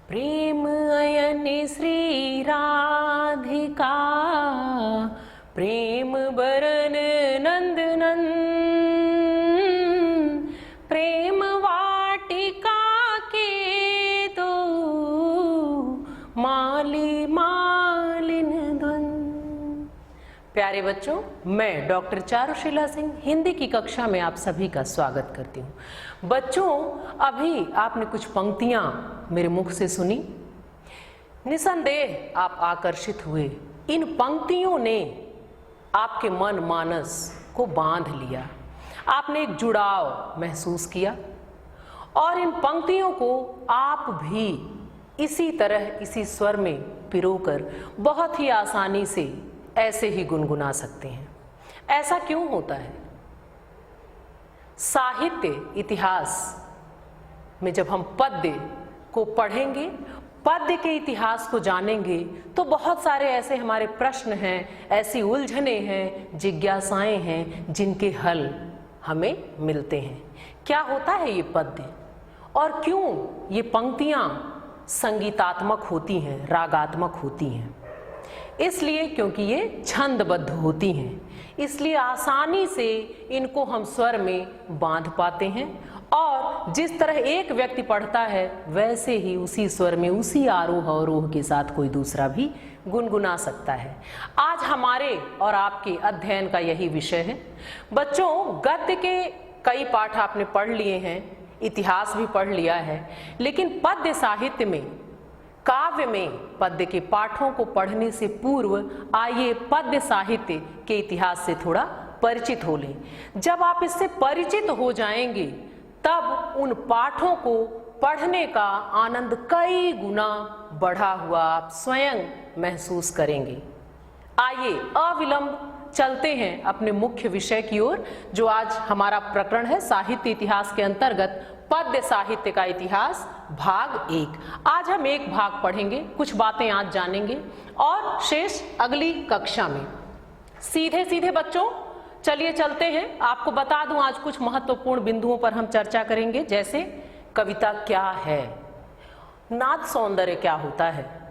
प्रेम अयन श्री राधिका, प्रेम बरन नंदनन, प्रेम वाटिका के दो माली मालिन ध्वन। प्यारे बच्चों, मैं डॉक्टर चारुशीला सिंह हिंदी की कक्षा में आप सभी का स्वागत करती हूँ। बच्चों, अभी आपने कुछ पंक्तियां मेरे मुख से सुनी। निसंदेह आप आकर्षित हुए। इन पंक्तियों ने आपके मन मानस को बांध लिया, आपने एक जुड़ाव महसूस किया और इन पंक्तियों को आप भी इसी तरह इसी स्वर में पिरोकर बहुत ही आसानी से ऐसे ही गुनगुना सकते हैं। ऐसा क्यों होता है? साहित्य इतिहास में जब हम पद्य को पढ़ेंगे, पद्य के इतिहास को जानेंगे, तो बहुत सारे ऐसे हमारे प्रश्न हैं, ऐसी उलझने हैं, जिज्ञासाएं हैं जिनके हल हमें मिलते हैं। क्या होता है ये पद्य और क्यों ये पंक्तियां संगीतात्मक होती हैं, रागात्मक होती हैं? इसलिए क्योंकि ये छंदबद्ध होती हैं, इसलिए आसानी से इनको हम स्वर में बांध पाते हैं और जिस तरह एक व्यक्ति पढ़ता है वैसे ही उसी स्वर में, उसी आरोह अवरोह के साथ कोई दूसरा भी गुनगुना सकता है। आज हमारे और आपके अध्ययन का यही विषय है। बच्चों, गद्य के कई पाठ आपने पढ़ लिए हैं, इतिहास भी पढ़ लिया है, लेकिन पद्य साहित्य में, काव्य में पद्य के पाठों को पढ़ने से पूर्व आइए पद्य साहित्य के इतिहास से थोड़ा परिचित हो लें। जब आप इससे परिचित हो जाएंगे तब उन पाठों को पढ़ने का आनंद कई गुना बढ़ा हुआ आप स्वयं महसूस करेंगे। आइए अविलंब चलते हैं अपने मुख्य विषय की ओर, जो आज हमारा प्रकरण है साहित्य इतिहास के अंतर्गत पद्य साहित्य का इतिहास भाग 1। आज हम एक भाग पढ़ेंगे, कुछ बातें आज जानेंगे और शेष अगली कक्षा में। सीधे सीधे बच्चों चलिए चलते हैं। आपको बता दूं, आज कुछ महत्वपूर्ण बिंदुओं पर हम चर्चा करेंगे, जैसे कविता क्या है, नाद सौंदर्य क्या होता है,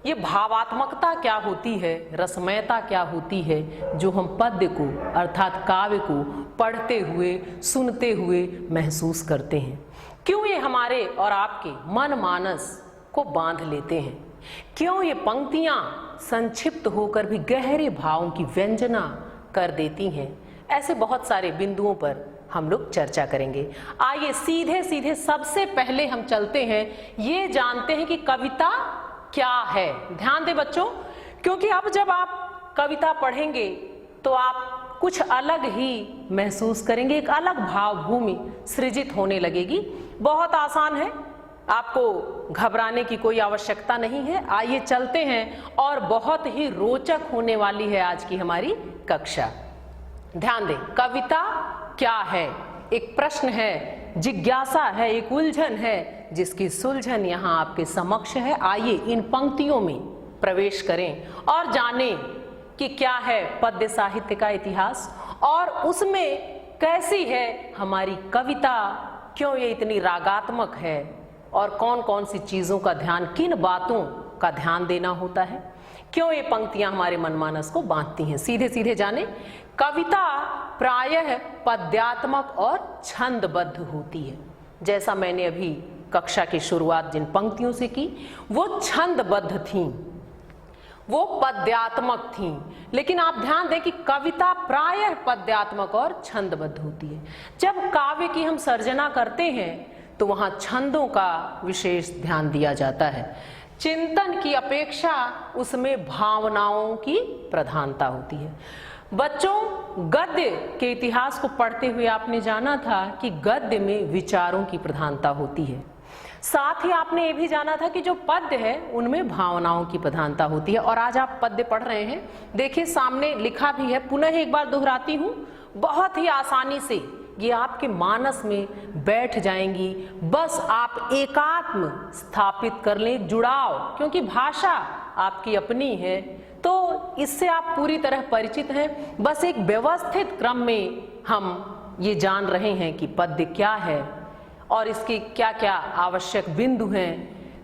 ये भावात्मकता क्या होती है, रसमयता क्या होती है जो हम पद्य को अर्थात काव्य को पढ़ते हुए, सुनते हुए महसूस करते हैं। क्यों ये हमारे और आपके मन मानस को बांध लेते हैं, क्यों ये पंक्तियां संक्षिप्त होकर भी गहरे भावों की व्यंजना कर देती हैं। ऐसे बहुत सारे बिंदुओं पर हम लोग चर्चा करेंगे। आइए सीधे सीधे सबसे पहले हम चलते हैं, ये जानते हैं कि कविता क्या है। ध्यान दें बच्चों, क्योंकि अब जब आप कविता पढ़ेंगे तो आप कुछ अलग ही महसूस करेंगे, एक अलग भावभूमि सृजित होने लगेगी। बहुत आसान है, आपको घबराने की कोई आवश्यकता नहीं है। आइए चलते हैं और बहुत ही रोचक होने वाली है आज की हमारी कक्षा। ध्यान दें, कविता क्या है? एक प्रश्न है, जिज्ञासा है, एक उलझन है जिसकी सुलझन यहाँ आपके समक्ष है। आइए इन पंक्तियों में प्रवेश करें और जानें कि क्या है पद्य साहित्य का इतिहास और उसमें कैसी है हमारी कविता, क्यों ये इतनी रागात्मक है और कौन कौन सी चीज़ों का ध्यान, किन बातों का ध्यान देना होता है, क्यों ये पंक्तियां हमारे मनमानस को बांधती हैं। सीधे सीधे जाने, कविता प्रायः पद्यात्मक और छंदबद्ध होती है। जैसा मैंने अभी कक्षा की शुरुआत जिन पंक्तियों से की वो छंदबद्ध थीं, वो पद्यात्मक थीं, लेकिन आप ध्यान दें कि कविता प्रायः पद्यात्मक और छंदबद्ध होती है। जब काव्य की हम सर्जना करते हैं तो वहाँ छंदों का विशेष ध्यान दिया जाता है, चिंतन की अपेक्षा उसमें भावनाओं की प्रधानता होती है। बच्चों, गद्य के इतिहास को पढ़ते हुए आपने जाना था कि गद्य में विचारों की प्रधानता होती है, साथ ही आपने ये भी जाना था कि जो पद्य है उनमें भावनाओं की प्रधानता होती है। और आज आप पद्य पढ़ रहे हैं, देखिए सामने लिखा भी है, पुनः एक बार दोहराती हूँ, बहुत ही आसानी से ये आपके मानस में बैठ जाएंगी। बस आप एकात्म स्थापित कर लें, जुड़ाव, क्योंकि भाषा आपकी अपनी है तो इससे आप पूरी तरह परिचित हैं। बस एक व्यवस्थित क्रम में हम ये जान रहे हैं कि पद्य क्या है और इसके क्या क्या आवश्यक बिंदु हैं।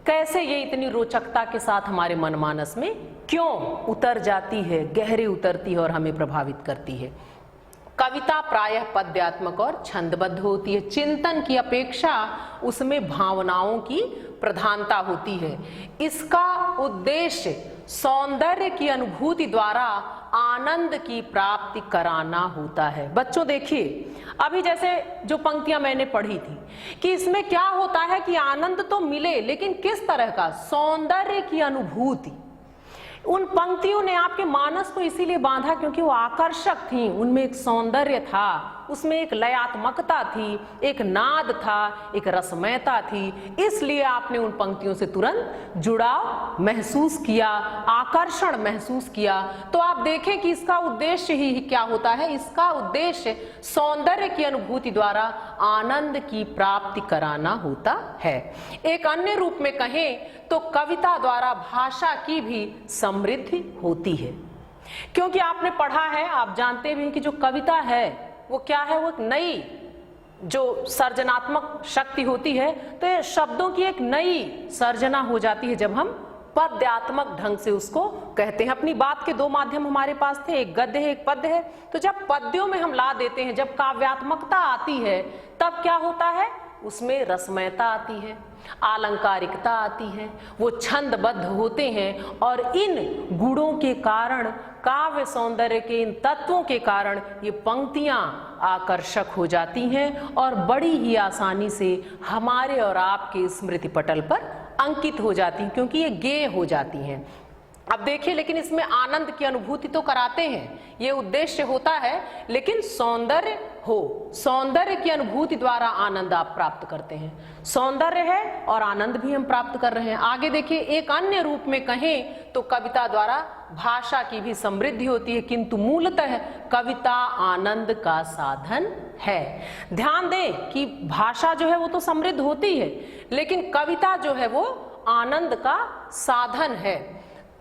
कैसे ये इतनी रोचकता के साथ हमारे मनमानस में क्यों उतर जाती है, गहरे उतरती है और हमें प्रभावित करती है। कविता प्रायः पद्यात्मक और छंदबद्ध होती है। चिंतन की अपेक्षा उसमें भावनाओं की प्रधानता होती है। इसका उद्देश्य सौंदर्य की अनुभूति द्वारा आनंद की प्राप्ति कराना होता है। बच्चों देखिए, अभी जैसे जो पंक्तियां मैंने पढ़ी थी कि इसमें क्या होता है कि आनंद तो मिले, लेकिन किस तरह का, सौंदर्य की अनुभूति। उन पंक्तियों ने आपके मानस को इसीलिए बांधा क्योंकि वो आकर्षक थी, उनमें एक सौंदर्य था, उसमें एक लयात्मकता थी, एक नाद था, एक रसमयता थी। इसलिए आपने उन पंक्तियों से तुरंत जुड़ाव महसूस किया, आकर्षण महसूस किया। तो आप देखें कि इसका उद्देश्य ही क्या होता है। इसका उद्देश्य सौंदर्य की अनुभूति द्वारा आनंद की प्राप्ति कराना होता है। एक अन्य रूप में कहें तो कविता द्वारा भाषा की भी समृद्धि होती है, क्योंकि आपने पढ़ा है, आप जानते भी हैं कि जो कविता है वो क्या है, वो एक नई जो सर्जनात्मक शक्ति होती है। तो ये शब्दों की एक नई सर्जना हो जाती है जब हम पद्यात्मक ढंग से उसको कहते हैं। अपनी बात के दो माध्यम हमारे पास थे, एक गद्य है, एक पद्य है। तो जब पद्यों में हम ला देते हैं, जब काव्यात्मकता आती है, तब क्या होता है, उसमें रसमयता आती है, आलंकारिकता आती है, वो छंदबद्ध होते हैं। और इन गुणों के कारण, काव्य सौंदर्य के इन तत्वों के कारण ये पंक्तियां आकर्षक हो जाती हैं और बड़ी ही आसानी से हमारे और आपके स्मृति पटल पर अंकित हो जाती हैं, क्योंकि ये गेय हो जाती हैं। अब देखिए, लेकिन इसमें आनंद की अनुभूति तो कराते हैं, ये उद्देश्य होता है, लेकिन सौंदर्य हो, सौंदर्य की अनुभूति द्वारा आनंद आप प्राप्त करते हैं। सौंदर्य है और आनंद भी हम प्राप्त कर रहे हैं। आगे देखिए, एक अन्य रूप में कहें तो कविता द्वारा भाषा की भी समृद्धि होती है, किंतु मूलतः कविता आनंद का साधन है। ध्यान दें कि भाषा जो है वो तो समृद्ध होती है, लेकिन कविता जो है वो आनंद का साधन है।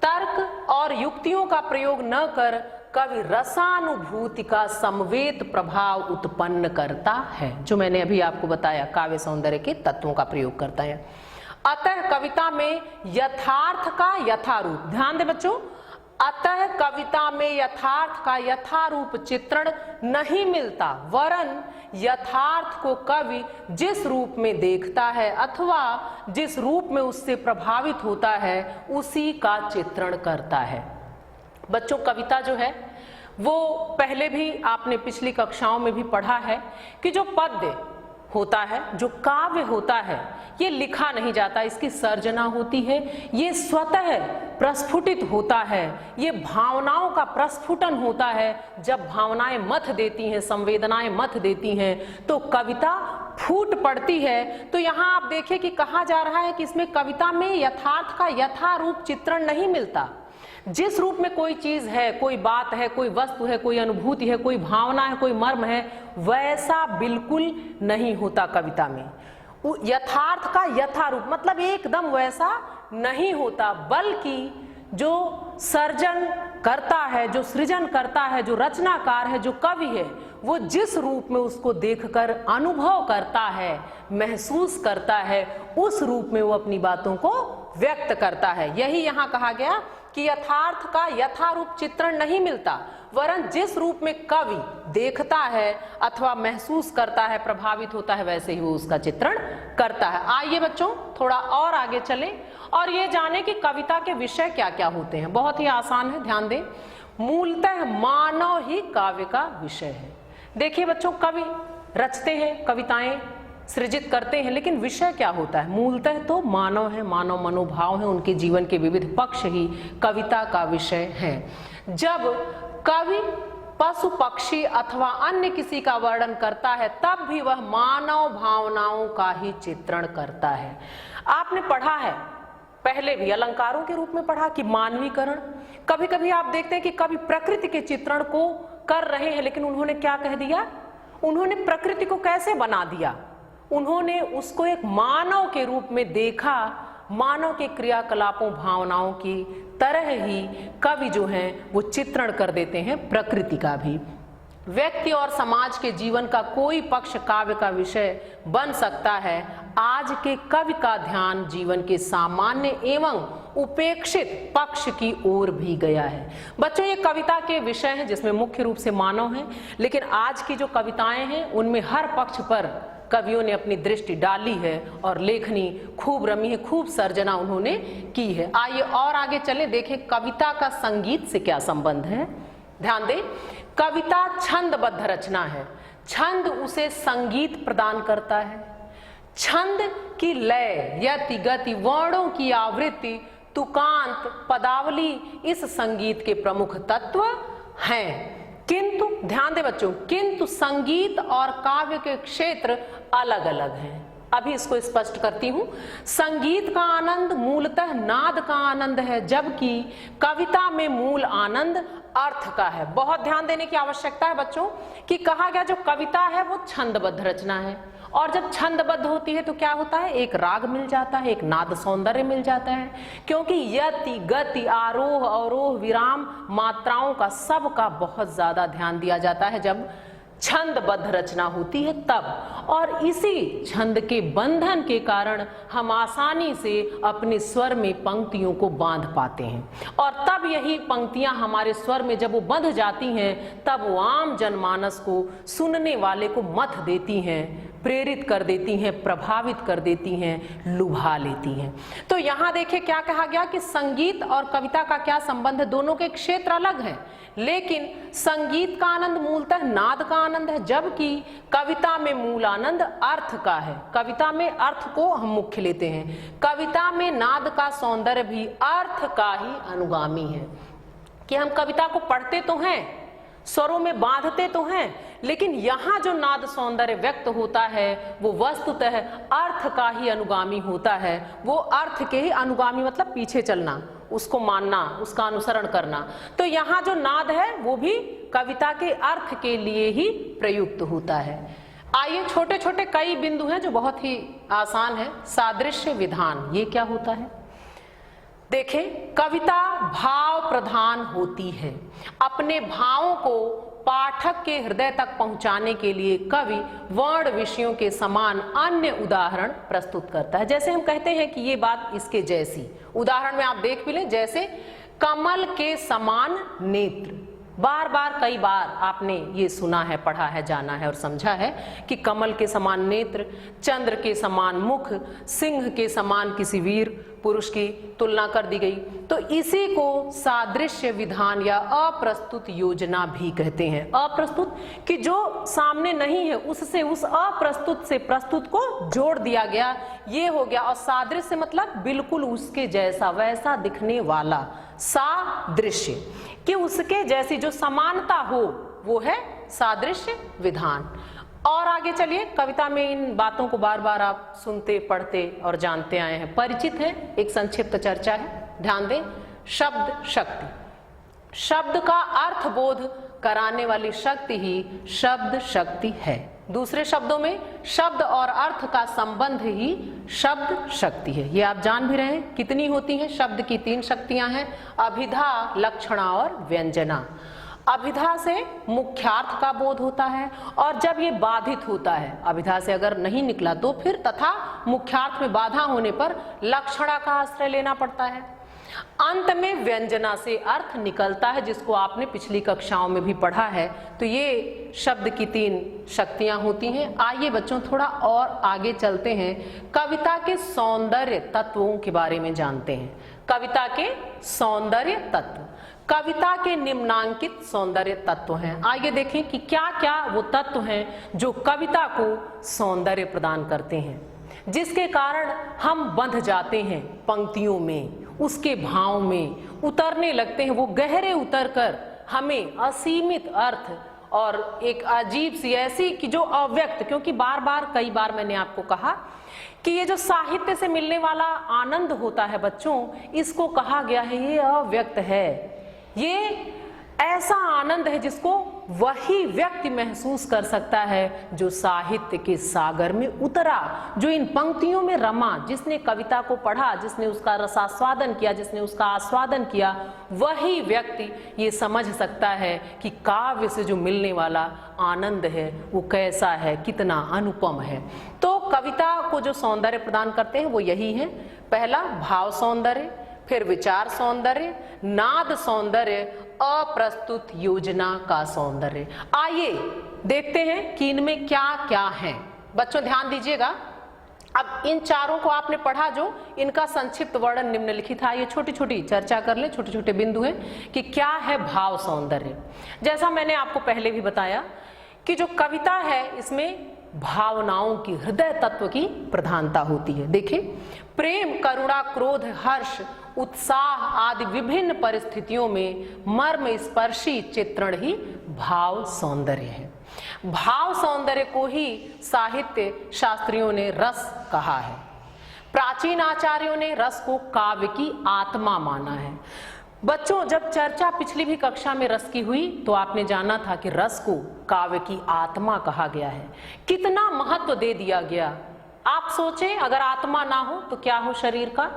तर्क और युक्तियों का प्रयोग न कर कवि रसानुभूति का समवेत प्रभाव उत्पन्न करता है, जो मैंने अभी आपको बताया, काव्य सौंदर्य के तत्वों का प्रयोग करता है। अतः कविता में यथार्थ का यथारूप, ध्यान दे बच्चों, अतः कविता में यथार्थ का यथारूप चित्रण नहीं मिलता, वरन यथार्थ को कवि जिस रूप में देखता है अथवा जिस रूप में उससे प्रभावित होता है उसी का चित्रण करता है। बच्चों, कविता जो है वो पहले भी आपने पिछली कक्षाओं में भी पढ़ा है कि जो पद्य होता है, जो काव्य होता है, ये लिखा नहीं जाता, इसकी सर्जना होती है, ये स्वतः प्रस्फुटित होता है, ये भावनाओं का प्रस्फुटन होता है। जब भावनाएं मथ देती हैं, संवेदनाएं मथ देती हैं, तो कविता फूट पड़ती है। तो यहाँ आप देखिए कि कहा जा रहा है कि इसमें कविता में यथार्थ का यथारूप चित्रण नहीं मिलता। जिस रूप में कोई चीज है, कोई बात है, कोई वस्तु है, कोई अनुभूति है, कोई भावना है, कोई मर्म है, वैसा बिल्कुल नहीं होता कविता में। यथार्थ का यथारूप मतलब एकदम वैसा नहीं होता, बल्कि जो सर्जन करता है, जो सृजन करता है, जो रचनाकार है, जो कवि है, वो जिस रूप में उसको देखकर अनुभव करता है, महसूस करता है, उस रूप में वो अपनी बातों को व्यक्त करता है। यही यहाँ कहा गया कि यथार्थ का यथारूप चित्रण नहीं मिलता, वरन जिस रूप में कवि देखता है अथवा महसूस करता है, प्रभावित होता है, वैसे ही वो उसका चित्रण करता है। आइए बच्चों थोड़ा और आगे चलें और ये जाने कि कविता के विषय क्या क्या होते हैं। बहुत ही आसान है, ध्यान दें। मूलतः मानव ही काव्य का विषय है। देखिए बच्चों, कवि रचते हैं, कविताएं सृजित करते हैं, लेकिन विषय क्या होता है? मूलतः तो मानव है, मानव मनोभाव है, उनके जीवन के विविध पक्ष ही कविता का विषय है। जब कवि पशु पक्षी अथवा अन्य किसी का वर्णन करता है, तब भी वह मानव भावनाओं का ही चित्रण करता है। आपने पढ़ा है पहले भी, अलंकारों के रूप में पढ़ा कि मानवीकरण। कभी कभी आप देखते हैं कि कवि प्रकृति के चित्रण को कर रहे हैं, लेकिन उन्होंने क्या कह दिया? उन्होंने प्रकृति को कैसे बना दिया? उन्होंने उसको एक मानव के रूप में देखा, मानव के क्रियाकलापों भावनाओं की तरह ही कवि जो हैं वो चित्रण कर देते हैं प्रकृति का भी। व्यक्ति और समाज के जीवन का कोई पक्ष काव्य का विषय बन सकता है, आज के कवि का ध्यान जीवन के सामान्य एवं उपेक्षित पक्ष की ओर भी गया है। बच्चों, ये कविता के विषय हैं जिसमें मुख्य रूप से मानव हैं, लेकिन आज की जो कविताएं हैं उनमें हर पक्ष पर कवियों ने अपनी दृष्टि डाली है और लेखनी खूब रमी है, खूब सर्जना उन्होंने की है। आइए और आगे चलें, देखें कविता का संगीत से क्या संबंध है। ध्यान दें, कविता छंदबद्ध रचना है, छंद उसे संगीत प्रदान करता है। छंद की लय, यति, गति, वर्णों की आवृत्ति, तुकांत, पदावली इस संगीत के प्रमुख तत्व हैं। किंतु ध्यान दें बच्चों, किंतु संगीत और काव्य के क्षेत्र अलग अलग हैं। अभी इसको स्पष्ट करती हूं। संगीत का आनंद मूलतः नाद का आनंद है, जबकि कविता में मूल आनंद अर्थ का है। बहुत ध्यान देने की आवश्यकता है बच्चों कि कहा गया जो कविता है वो छंदबद्ध रचना है, और जब छंदबद्ध होती है तो क्या होता है, एक राग मिल जाता है, एक नाद सौंदर्य मिल जाता है, क्योंकि यति, गति, आरोह अवरोह, विराम, मात्राओं का सबका बहुत ज्यादा ध्यान दिया जाता है जब छंदबद्ध रचना होती है तब। और इसी छंद के बंधन के कारण हम आसानी से अपने स्वर में पंक्तियों को बांध पाते हैं, और तब यही पंक्तियां हमारे स्वर में जब वो बंध जाती हैं तब वो आम जनमानस को, सुनने वाले को मथ देती हैं, प्रेरित कर देती हैं, प्रभावित कर देती हैं, लुभा लेती हैं। तो यहाँ देखिए क्या कहा गया कि संगीत और कविता का क्या संबंध है। दोनों के क्षेत्र अलग हैं, लेकिन संगीत का आनंद मूलतः नाद का आनंद है, जबकि कविता में मूल आनंद अर्थ का है। कविता में अर्थ को हम मुख्य लेते हैं। कविता में नाद का सौंदर्य भी अर्थ का ही अनुगामी है, कि हम कविता को पढ़ते तो हैं, स्वरों में बांधते तो हैं, लेकिन यहाँ जो नाद सौंदर्य व्यक्त होता है वो वस्तुतः अर्थ का ही अनुगामी होता है। वो अर्थ के ही अनुगामी मतलब पीछे चलना, उसको मानना, उसका अनुसरण करना। तो यहाँ जो नाद है वो भी कविता के अर्थ के लिए ही प्रयुक्त होता है। आइए, छोटे छोटे कई बिंदु हैं जो बहुत ही आसान है। सादृश्य विधान, ये क्या होता है? देखें, कविता भाव प्रधान होती है। अपने भावों को पाठक के हृदय तक पहुंचाने के लिए कवि वर्ण विषयों के समान अन्य उदाहरण प्रस्तुत करता है। जैसे हम कहते हैं कि ये बात इसके जैसी, उदाहरण में आप देख भी लें, जैसे कमल के समान नेत्र। बार बार कई बार आपने ये सुना है, पढ़ा है, जाना है और समझा है कि कमल के समान नेत्र, चंद्र के समान मुख, सिंह के समान किसी वीर पुरुष की तुलना कर दी गई। तो इसी को सादृश्य विधान या अप्रस्तुत योजना भी कहते हैं। अप्रस्तुत कि जो सामने नहीं है उससे, उस अप्रस्तुत से प्रस्तुत को जोड़ दिया गया, ये हो गया। और सादृश्य मतलब बिल्कुल उसके जैसा, वैसा दिखने वाला, सादृश्य कि उसके जैसी जो समानता हो, वो है सादृश्य विधान। और आगे चलिए, कविता में इन बातों को बार बार आप सुनते, पढ़ते और जानते आए हैं, परिचित हैं। एक संक्षिप्त चर्चा है, ध्यान दें। शब्द शक्ति, शब्द का अर्थ बोध कराने वाली शक्ति ही शब्द शक्ति है। दूसरे शब्दों में शब्द और अर्थ का संबंध ही शब्द शक्ति है। ये आप जान भी रहे हैं। कितनी होती हैं? शब्द की 3 शक्तियां हैं, अभिधा, लक्षणा और व्यंजना। अभिधा से मुख्यार्थ का बोध होता है, और जब ये बाधित होता है, अभिधा से अगर नहीं निकला तो फिर तथा मुख्यार्थ में बाधा होने पर लक्षणा का आश्रय लेना पड़ता है। अंत में व्यंजना से अर्थ निकलता है, जिसको आपने पिछली कक्षाओं में भी पढ़ा है। तो ये शब्द की 3 शक्तियां होती हैं। आइए बच्चों, थोड़ा और आगे चलते हैं, कविता के सौंदर्य तत्वों के बारे में जानते हैं। कविता के सौंदर्य तत्व, कविता के निम्नांकित सौंदर्य तत्व हैं। आइए देखें कि क्या क्या वो तत्व हैं जो कविता को सौंदर्य प्रदान करते हैं, जिसके कारण हम बंध जाते हैं पंक्तियों में, उसके भाव में उतरने लगते हैं। वो गहरे उतरकर हमें असीमित अर्थ और एक अजीब सी ऐसी कि जो अव्यक्त, क्योंकि बार बार कई बार मैंने आपको कहा कि ये जो साहित्य से मिलने वाला आनंद होता है बच्चों, इसको कहा गया है ये अव्यक्त है। ये ऐसा आनंद है जिसको वही व्यक्ति महसूस कर सकता है जो साहित्य के सागर में उतरा, जो इन पंक्तियों में रमा, जिसने कविता को पढ़ा, जिसने उसका रसास्वादन किया, जिसने उसका आस्वादन किया, वही व्यक्ति ये समझ सकता है कि काव्य से जो मिलने वाला आनंद है वो कैसा है, कितना अनुपम है। तो कविता को जो सौंदर्य प्रदान करते हैं वो यही है। पहला भाव सौंदर्य, फिर विचार सौंदर्य, नाद सौंदर्य, अप्रस्तुत योजना का सौंदर्य। आइए देखते हैं कि इनमें क्या क्या है। बच्चों ध्यान दीजिएगा, अब इन चारों को आपने पढ़ा, जो इनका संक्षिप्त वर्णन निम्नलिखित है। ये छोटी छोटी चर्चा कर ले, छोटे छोटे बिंदु हैं कि क्या है भाव सौंदर्य। जैसा मैंने आपको पहले भी बताया कि जो कविता है इसमें भावनाओं की, हृदय तत्व की प्रधानता होती है। देखिए, प्रेम, करुणा, क्रोध, हर्ष, उत्साह आदि विभिन्न परिस्थितियों में मर्म स्पर्शी चित्रण ही भाव सौंदर्य है। भाव सौंदर्य को ही साहित्य शास्त्रियों ने रस कहा है। प्राचीन आचार्यों ने रस को काव्य की आत्मा माना है। बच्चों, जब चर्चा पिछली भी कक्षा में रस की हुई तो आपने जाना था कि रस को काव्य की आत्मा कहा गया है। कितना महत्व दे दिया गया। आप सोचें, अगर आत्मा ना हो तो क्या हो शरीर का?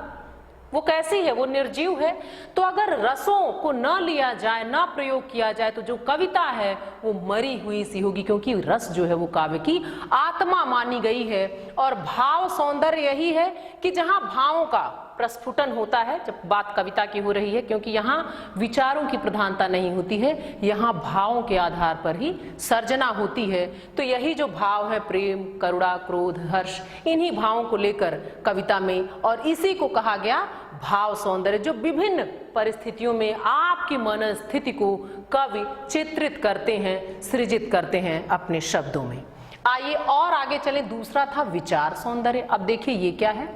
वो कैसी है? वो निर्जीव है। तो अगर रसों को न लिया जाए, न प्रयोग किया जाए, तो जो कविता है वो मरी हुई सी होगी, क्योंकि रस जो है वो काव्य की आत्मा मानी गई है। और भाव सौंदर्य यही है कि जहां भावों का प्रस्फुटन होता है, जब बात कविता की हो रही है, क्योंकि यहाँ विचारों की प्रधानता नहीं होती है, यहाँ भावों के आधार पर ही सर्जना होती है। तो यही जो भाव है, प्रेम, करुणा, क्रोध, हर्ष, इन्हीं भावों को लेकर कविता में, और इसी को कहा गया भाव सौंदर्य, जो विभिन्न परिस्थितियों में आपकी मन स्थिति को कवि चित्रित करते हैं, सृजित करते हैं अपने शब्दों में। आइए और आगे चले। दूसरा था विचार सौंदर्य। अब देखिए ये क्या है।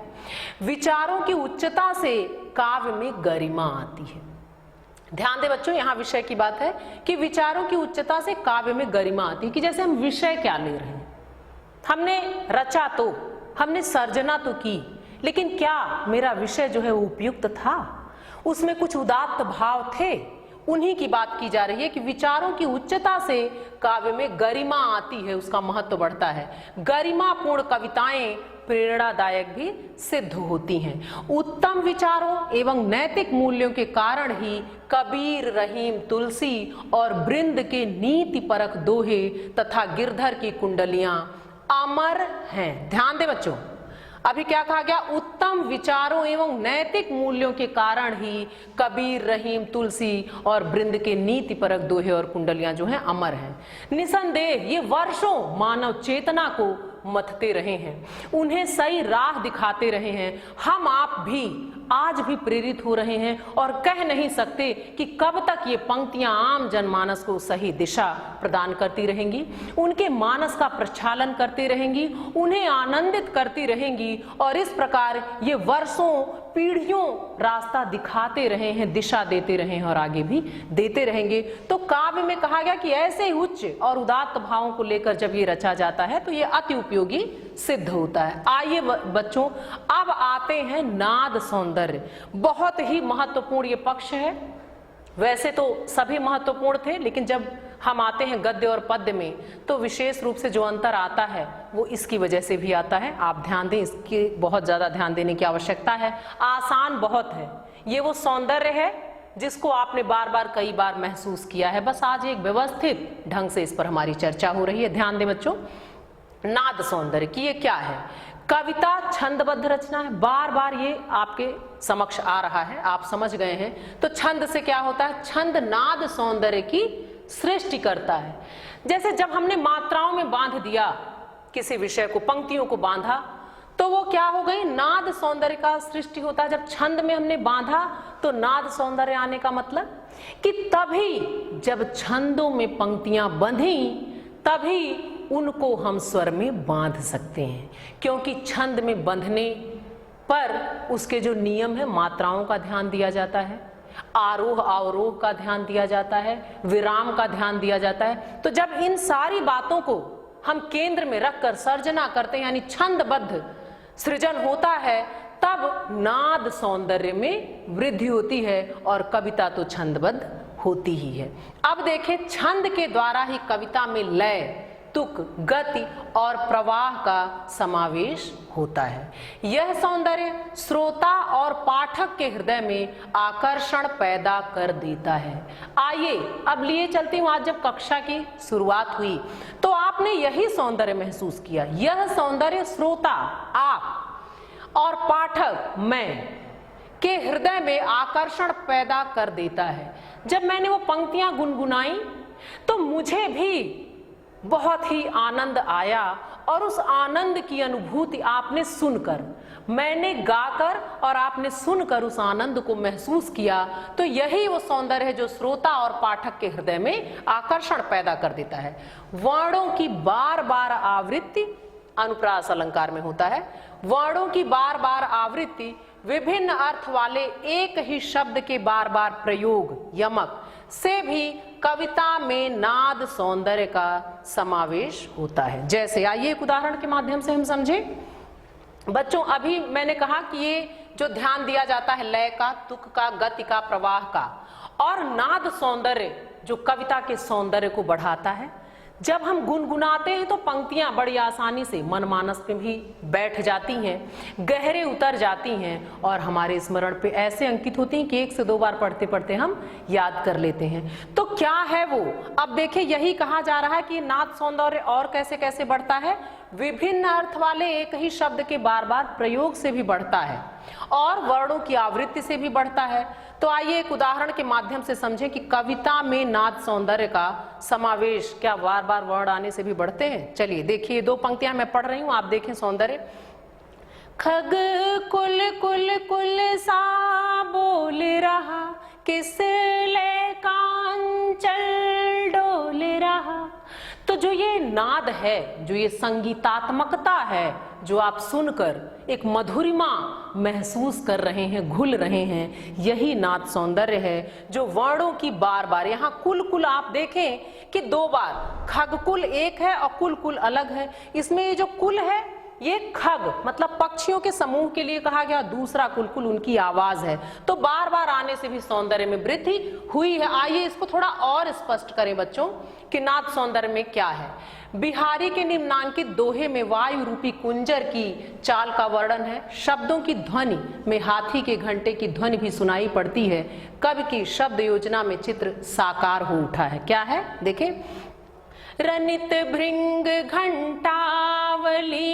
विचारों की उच्चता से काव्य में गरिमा आती है। ध्यान दे बच्चों, यहाँ विषय की बात है कि विचारों की उच्चता से काव्य में गरिमा आती है। कि जैसे हम विषय क्या ले रहे हैं, हमने रचा तो, हमने सर्जना तो की, लेकिन क्या मेरा विषय जो है वो उपयुक्त था? उसमें कुछ उदात्त भाव थे? उन्हीं की बात की जा रही है कि विचारों की उच्चता से काव्य में गरिमा आती है, उसका महत्व बढ़ता है। गरिमापूर्ण कविताएं प्रेरणादायक भी सिद्ध होती हैं। उत्तम विचारों एवं नैतिक मूल्यों के कारण ही कबीर, रहीम, तुलसी और बृंद के नीति परक दोहे तथा गिरधर की कुंडलियां अमर हैं। ध्यान दे बच्चों, अभी क्या कहा गया? उत्तम विचारों एवं नैतिक मूल्यों के कारण ही कबीर, रहीम, तुलसी और बृंद के नीति परक दोहे और कुंडलियां जो हैं अमर हैं। निसंदेह ये वर्षों मानव चेतना को मथते रहे हैं, उन्हें सही राह दिखाते रहे हैं। हम आप भी आज भी प्रेरित हो रहे हैं और कह नहीं सकते कि कब तक ये पंक्तियां आम जनमानस को सही दिशा प्रदान करती रहेंगी, उनके मानस का प्रक्षालन करती रहेंगी, उन्हें आनंदित करती रहेंगी, और इस प्रकार ये वर्षों पीढ़ियों रास्ता दिखाते रहे हैं, दिशा देते रहे हैं और आगे भी देते रहेंगे। तो काव्य में कहा गया कि ऐसे उच्च और उदात्त भावों को लेकर जब ये रचा जाता है तो ये अति उपयोगी सिद्ध होता है। आइए बच्चों, अब आते हैं नाद सौंदर्य। बहुत ही महत्वपूर्ण ये पक्ष है। वैसे तो सभी महत्वपूर्ण थे, लेकिन जब हम आते हैं गद्य और पद्य में तो विशेष रूप से जो अंतर आता है वो इसकी वजह से भी आता है। आप ध्यान दें, इसकी बहुत ज्यादा ध्यान देने की आवश्यकता है। आसान बहुत है। ये वो सौंदर्य है जिसको आपने बार बार कई बार महसूस किया है। बस आज एक व्यवस्थित ढंग से इस पर हमारी चर्चा हो रही है। ध्यान दें बच्चों, नाद सौंदर्य की ये क्या है? कविता छंदबद्ध रचना है। बार बार ये आपके समक्ष आ रहा है, आप समझ गए हैं। तो छंद से क्या होता है? छंद नाद सौंदर्य की सृष्टि करता है। जैसे जब हमने मात्राओं में बांध दिया किसी विषय को, पंक्तियों को बांधा, तो वो क्या हो गई? नाद सौंदर्य का सृष्टि होता है। जब छंद में हमने बांधा तो नाद सौंदर्य आने का मतलब कि तभी जब छंदों में पंक्तियां बंधी तभी उनको हम स्वर में बांध सकते हैं, क्योंकि छंद में बंधने पर उसके जो नियम है, मात्राओं का ध्यान दिया जाता है, आरोह अवरोह का ध्यान दिया जाता है, विराम का ध्यान दिया जाता है। तो जब इन सारी बातों को हम केंद्र में रखकर सर्जना करते हैं, यानी छंदबद्ध सृजन होता है, तब नाद सौंदर्य में वृद्धि होती है और कविता तो छंदबद्ध होती ही है। अब देखें, छंद के द्वारा ही कविता में लय, तुक, गति और प्रवाह का समावेश होता है। यह सौंदर्य श्रोता और पाठक के हृदय में आकर्षण पैदा कर देता है। आइए अब लिए चलती हूँ, आज जब कक्षा की शुरुआत हुई तो आपने यही सौंदर्य महसूस किया। यह सौंदर्य श्रोता, आप, और पाठक, मैं, के हृदय में आकर्षण पैदा कर देता है। जब मैंने वो पंक्तियां गुनगुनाई तो मुझे भी बहुत ही आनंद आया, और उस आनंद की अनुभूति आपने सुनकर, मैंने गाकर और आपने सुनकर उस आनंद को महसूस किया। तो यही वो सौंदर्य है जो श्रोता और पाठक के हृदय में आकर्षण पैदा कर देता है। वर्णों की बार बार आवृत्ति अनुप्रास अलंकार में होता है। वर्णों की बार बार आवृत्ति, विभिन्न अर्थ वाले एक ही शब्द के बार बार प्रयोग, यमक से भी कविता में नाद सौंदर्य का समावेश होता है। जैसे आइए एक उदाहरण के माध्यम से हम समझें। बच्चों, अभी मैंने कहा कि ये जो ध्यान दिया जाता है लय का, तुक का, गति का, प्रवाह का, और नाद सौंदर्य जो कविता के सौंदर्य को बढ़ाता है। जब हम गुनगुनाते हैं तो पंक्तियां बड़ी आसानी से मनमानस में भी बैठ जाती हैं, गहरे उतर जाती हैं और हमारे स्मरण पे ऐसे अंकित होती हैं कि 1 से 2 बार पढ़ते पढ़ते हम याद कर लेते हैं। तो क्या है वो? अब देखिए, यही कहा जा रहा है कि नाद सौंदर्य और कैसे कैसे बढ़ता है। विभिन्न अर्थ वाले एक ही शब्द के बार बार प्रयोग से भी बढ़ता है और वर्णों की आवृत्ति से भी बढ़ता है। तो आइए एक उदाहरण के माध्यम से समझें कि कविता में नाद सौंदर्य का समावेश क्या बार बार वर्ण आने से भी बढ़ते हैं। चलिए देखिए, 2 पंक्तियां मैं पढ़ रही हूं, आप देखें सौंदर्य। खग कुल कुल कुल सा बोल रहा, किस ले कांचल डोल रहा। तो जो ये नाद है, जो ये संगीतात्मकता है, जो आप सुनकर एक मधुरिमा महसूस कर रहे हैं, घुल रहे हैं, यही नाद सौंदर्य है जो वर्णों की बार बार, यहाँ कुल कुल आप देखें कि 2 बार, खग कुल एक है और कुल कुल अलग है। इसमें ये जो कुल है ये खग मतलब पक्षियों के समूह के लिए कहा गया, दूसरा कुल उनकी आवाज है। तो बार बार आने से भी सौंदर्य में वृद्धि हुई है। आइए इसको थोड़ा और स्पष्ट करें बच्चों कि नाद सौंदर्य में क्या है। बिहारी के निम्नांकित दोहे में वायु रूपी कुंजर की चाल का वर्णन है। शब्दों की ध्वनि में हाथी के घंटे की ध्वनि भी सुनाई पड़ती है। कवि की शब्द योजना में चित्र साकार हो उठा है। क्या है देखें, रनित भृंग घंटावली,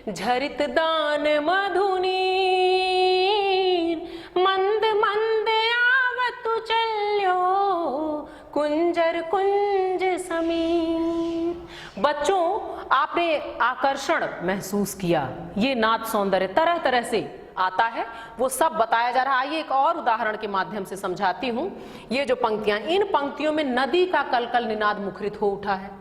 झरित दान मधुनी, मंद मंद आवतु चल्यो, कुंजर कुंज समीर। बच्चों, आपने आकर्षण महसूस किया। ये नाद सौंदर्य तरह तरह से आता है, वो सब बताया जा रहा है। आइए एक और उदाहरण के माध्यम से समझाती हूं। ये जो पंक्तियां, इन पंक्तियों में नदी का कलकल निनाद मुखरित हो उठा है।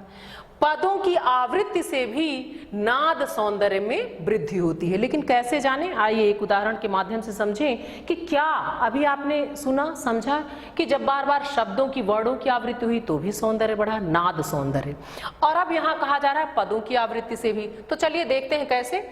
पदों की आवृत्ति से भी नाद सौंदर्य में वृद्धि होती है, लेकिन कैसे जाने? आइए एक उदाहरण के माध्यम से समझें कि क्या अभी आपने सुना, समझा कि जब बार बार शब्दों की, वर्णों की आवृत्ति हुई तो भी सौंदर्य बढ़ा, नाद सौंदर्य। और अब यहाँ कहा जा रहा है पदों की आवृत्ति से भी। तो चलिए देखते हैं कैसे।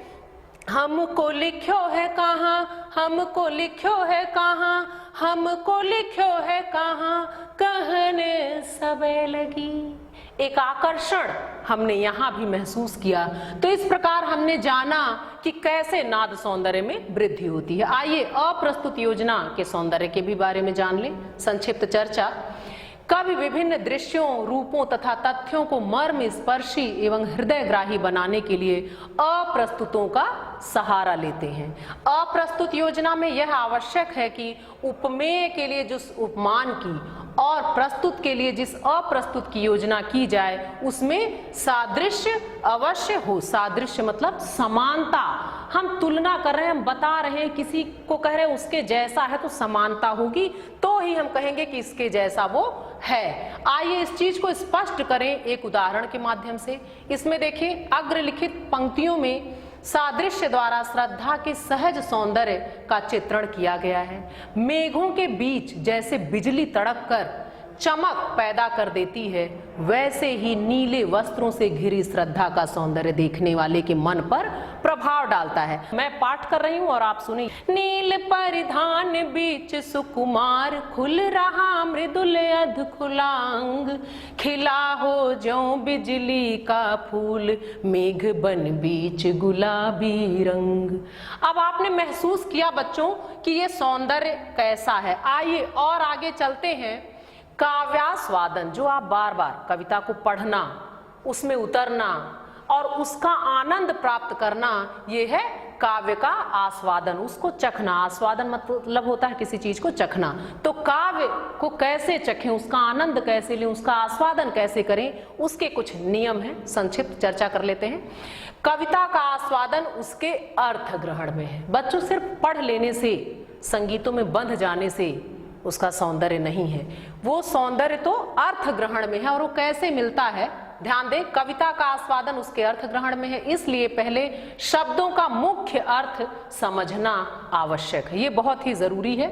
हमको लिख्यो है कहाँ, हमको लिख्यो है कहाँ, हमको लिख्यो है कहाँ, कहने सबे लगी। एक आकर्षण हमने यहाँ भी महसूस किया। तो इस प्रकार हमने जाना कि कैसे नाद सौंदर्य में वृद्धि होती है। आइए अप्रस्तुत योजना के सौंदर्य के भी बारे में जान लें। संक्षिप्त चर्चा। कवि विभिन्न दृश्यों, रूपों तथा तथ्यों को मर्म स्पर्शी एवं हृदयग्राही बनाने के लिए अप्रस्तुतों का सहारा लेते हैं। अप्रस्तुत योजना में यह आवश्यक है कि उपमेय के लिए जिस उपमान की और प्रस्तुत के लिए जिस अप्रस्तुत की योजना की जाए उसमें सादृश्य अवश्य हो। सादृश्य मतलब समानता। हम तुलना कर रहे हैं, हम बता रहे हैं, किसी को कह रहे हैं उसके जैसा है, तो समानता होगी तो ही हम कहेंगे कि इसके जैसा वो है। आइए इस चीज को स्पष्ट करें एक उदाहरण के माध्यम से। इसमें देखिए, अग्रलिखित पंक्तियों में सादृश्य द्वारा श्रद्धा के सहज सौंदर्य का चित्रण किया गया है। मेघों के बीच जैसे बिजली तड़क कर चमक पैदा कर देती है, वैसे ही नीले वस्त्रों से घिरी श्रद्धा का सौंदर्य देखने वाले के मन पर प्रभाव डालता है। मैं पाठ कर रही हूँ और आप सुनिए। नील परिधान बीच सुकुमार, खुल रहा मृदुल अध खुला अंग, खिला हो ज्यों बिजली का फूल, मेघ बन बीच गुलाबी रंग। अब आपने महसूस किया बच्चों कि ये सौंदर्य कैसा है। आइए और आगे चलते हैं। काव्यास्वादन, जो आप बार बार कविता को पढ़ना, उसमें उतरना और उसका आनंद प्राप्त करना, ये है काव्य का आस्वादन, उसको चखना। आस्वादन मतलब होता है किसी चीज को चखना। तो काव्य को कैसे चखें, उसका आनंद कैसे लें, उसका आस्वादन कैसे करें, उसके कुछ नियम हैं, संक्षिप्त चर्चा कर लेते हैं। कविता का आस्वादन उसके अर्थ ग्रहण में है। बच्चों, सिर्फ पढ़ लेने से, संगीतों में बंध जाने से उसका सौंदर्य नहीं है। वो सौंदर्य तो अर्थ ग्रहण में है। और वो कैसे मिलता है, ध्यान दें, कविता का आस्वादन उसके अर्थ ग्रहण में है। इसलिए पहले शब्दों का मुख्य अर्थ समझना आवश्यक है, ये बहुत ही जरूरी है।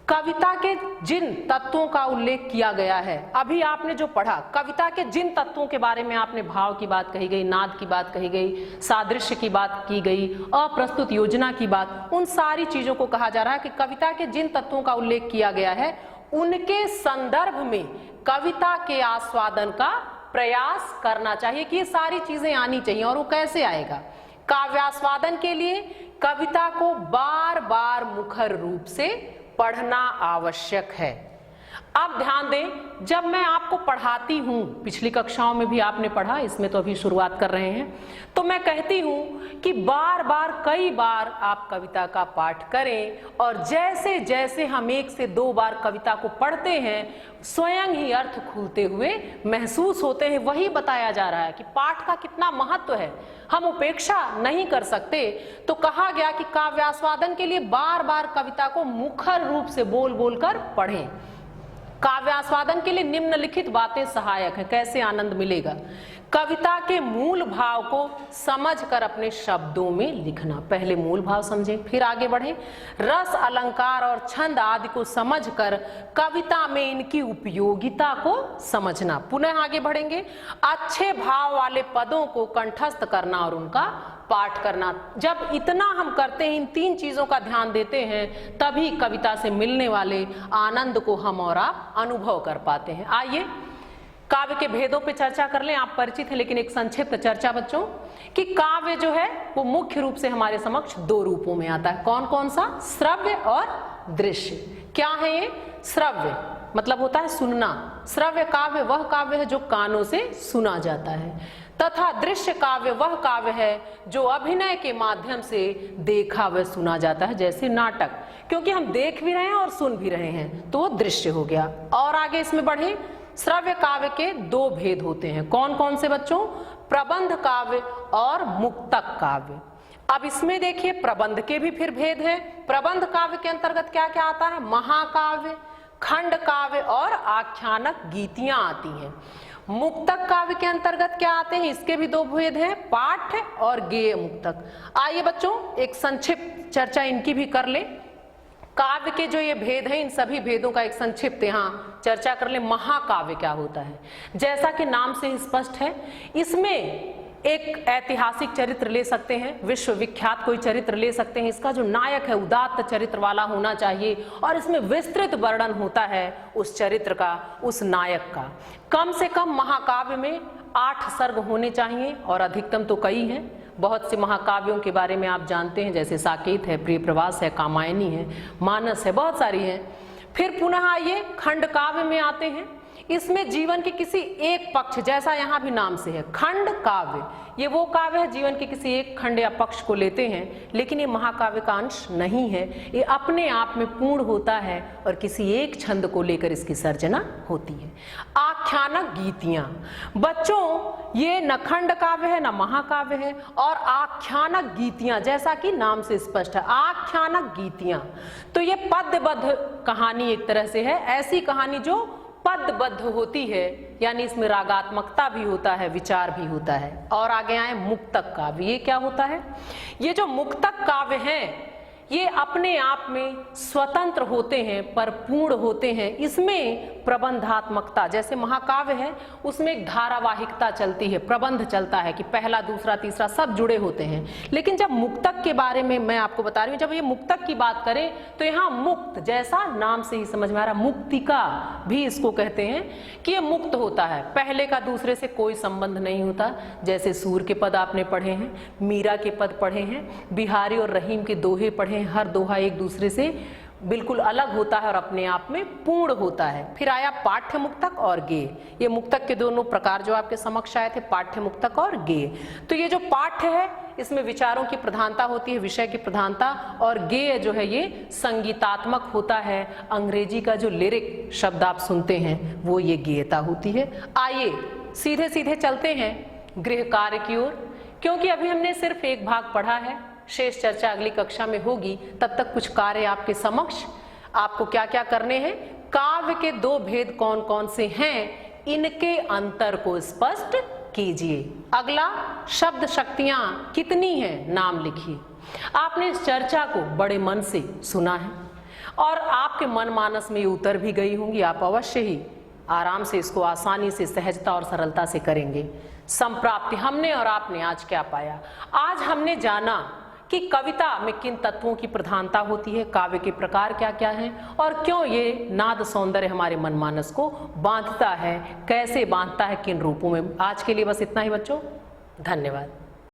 कविता के जिन तत्वों का उल्लेख किया गया है, अभी आपने जो पढ़ा, कविता के जिन तत्वों के बारे में आपने, भाव की बात कही गई, नाद की बात कही गई, सादृश्य की बात की गई, अप्रस्तुत योजना की बात, उन सारी चीजों को कहा जा रहा है कि कविता के जिन तत्वों का उल्लेख किया गया है, उनके संदर्भ में कविता के आस्वादन का प्रयास करना चाहिए कि ये सारी चीजें आनी चाहिए। और वो कैसे आएगा? काव्यास्वादन के लिए कविता को बार बार मुखर रूप से पढ़ना आवश्यक है। अब ध्यान दें, जब मैं आपको पढ़ाती हूं, पिछली कक्षाओं में भी आपने पढ़ा, इसमें तो अभी शुरुआत कर रहे हैं, तो मैं कहती हूं कि बार बार, कई बार आप कविता का पाठ करें। और जैसे जैसे हम 1 से 2 बार कविता को पढ़ते हैं, स्वयं ही अर्थ खुलते हुए महसूस होते हैं। वही बताया जा रहा है कि पाठ का कितना महत्व है, हम उपेक्षा नहीं कर सकते। तो कहा गया कि काव्यास्वादन के लिए बार बार कविता को मुखर रूप से बोल बोल कर पढ़ें। काव्यास्वादन के लिए निम्नलिखित बातें सहायक हैं। कैसे आनंद मिलेगा? कविता के मूल भाव को समझकर अपने शब्दों में लिखना। पहले मूल भाव समझें, फिर आगे बढ़ें। रस, अलंकार और छंद आदि को समझकर कविता में इनकी उपयोगिता को समझना। पुनः आगे बढ़ेंगे। अच्छे भाव वाले पदों को कंठस्थ करना और उनका पाठ करना। जब इतना हम करते हैं, इन 3 चीजों का ध्यान देते हैं, तभी कविता से मिलने वाले आनंद को हम और आप अनुभव कर पाते हैं। आइए काव्य के भेदों पे चर्चा कर लें। आप परिचित हैं, लेकिन एक संक्षिप्त चर्चा बच्चों, कि काव्य जो है वो मुख्य रूप से हमारे समक्ष 2 रूपों में आता है। कौन कौन सा? श्रव्य और दृश्य। क्या है ये? श्रव्य मतलब होता है सुनना। श्रव्य काव्य वह काव्य है जो कानों से सुना जाता है, तथा दृश्य काव्य वह काव्य है जो अभिनय के माध्यम से देखा व सुना जाता है, जैसे नाटक। क्योंकि हम देख भी रहे हैं और सुन भी रहे हैं, तो वो दृश्य हो गया। और आगे इसमें बढ़े। श्रव्य काव्य के 2 भेद होते हैं। कौन कौन से बच्चों? प्रबंध काव्य और मुक्तक काव्य। अब इसमें देखिए, प्रबंध के भी फिर भेद है। प्रबंध काव्य के अंतर्गत क्या क्या आता है? महाकाव्य, खंड काव्य और आख्यानक गीतियां आती हैं। मुक्तक काव्य के अंतर्गत क्या आते हैं? इसके भी 2 भेद हैं, पाठ और गेय मुक्तक। आइए बच्चों, एक संक्षिप्त चर्चा इनकी भी कर ले। काव्य के जो ये भेद हैं, इन सभी भेदों का एक संक्षिप्त यहाँ चर्चा कर ले। महाकाव्य क्या होता है? जैसा कि नाम से ही स्पष्ट है, इसमें एक ऐतिहासिक चरित्र ले सकते हैं, विश्वविख्यात कोई चरित्र ले सकते हैं। इसका जो नायक है उदात्त चरित्र वाला होना चाहिए, और इसमें विस्तृत वर्णन होता है उस चरित्र का, उस नायक का। कम से कम महाकाव्य में 8 सर्ग होने चाहिए, और अधिकतम तो कई हैं। बहुत से महाकाव्यों के बारे में आप जानते हैं, जैसे साकेत है, प्रिय प्रवास है, कामायनी है, मानस है, बहुत सारी है। फिर पुनः आइए खंड काव्य में आते हैं। इसमें जीवन के किसी एक पक्ष, जैसा यहाँ भी नाम से है खंड काव्य, ये वो काव्य है जीवन के किसी एक खंड या पक्ष को लेते हैं, लेकिन ये महाकाव्य का अंश नहीं है। ये अपने आप में पूर्ण होता है और किसी एक छंद को लेकर इसकी सर्जना होती है। आख्यानक गीतियां, बच्चों ये न खंड काव्य है न महाकाव्य है, और आख्यानक गीतियां जैसा कि नाम से स्पष्ट है, आख्यानक गीतियां, तो ये पद्यबद्ध कहानी एक तरह से है, ऐसी कहानी जो पद्यबद्ध होती है, यानी इसमें रागात्मकता भी होता है, विचार भी होता है। और आगे आए मुक्तक काव्य। ये क्या होता है? ये जो मुक्तक काव्य हैं, ये अपने आप में स्वतंत्र होते हैं पर पूर्ण होते हैं। इसमें प्रबंधात्मकता, जैसे महाकाव्य है उसमें एक धारावाहिकता चलती है, प्रबंध चलता है कि पहला दूसरा तीसरा सब जुड़े होते हैं। लेकिन जब मुक्तक के बारे में मैं आपको बता रही हूँ, जब ये मुक्तक की बात करें तो यहाँ मुक्त, जैसा नाम से ही समझ में आ रहा, मुक्तिका भी इसको कहते हैं कि ये मुक्त होता है, पहले का दूसरे से कोई संबंध नहीं होता। जैसे सूर के पद आपने पढ़े हैं, मीरा के पद पढ़े हैं, बिहारी और रहीम के दोहे पढ़े हैं, हर दोहा एक दूसरे से बिल्कुल अलग होता है और अपने आप में पूर्ण होता है। फिर आया पाठ्य मुक्तक और गेय। ये मुक्तक के दोनों प्रकार जो आपके समक्ष आए थे, पाठ्य मुक्तक और गेय। तो ये जो पाठ्य है इसमें विचारों की प्रधानता होती है, विषय की प्रधानता, और गेय जो है ये संगीतात्मक होता है। अंग्रेजी का जो लिरिक शब्द आप सुनते हैं वो ये गेयता होती है। आइए सीधे सीधे चलते हैं गृह कार्य की ओर, क्योंकि अभी हमने सिर्फ एक भाग पढ़ा है, शेष चर्चा अगली कक्षा में होगी। तब तक कुछ कार्य आपके समक्ष, आपको क्या क्या करने हैं, काव्य के दो भेद कौन कौन से हैं इनके अंतर को स्पष्ट कीजिए। अगला, शब्द शक्तियां कितनी हैं नाम लिखिए। आपने इस चर्चा को बड़े मन से सुना है और आपके मन मानस में ये उतर भी गई होंगी। आप अवश्य ही आराम से इसको आसानी से, सहजता और सरलता से करेंगे। संप्राप्ति, हमने और आपने आज क्या पाया? आज हमने जाना कि कविता में किन तत्वों की प्रधानता होती है, काव्य के प्रकार क्या क्या हैं और क्यों ये नाद सौंदर्य हमारे मनमानस को बांधता है, कैसे बांधता है, किन रूपों में। आज के लिए बस इतना ही बच्चों, धन्यवाद।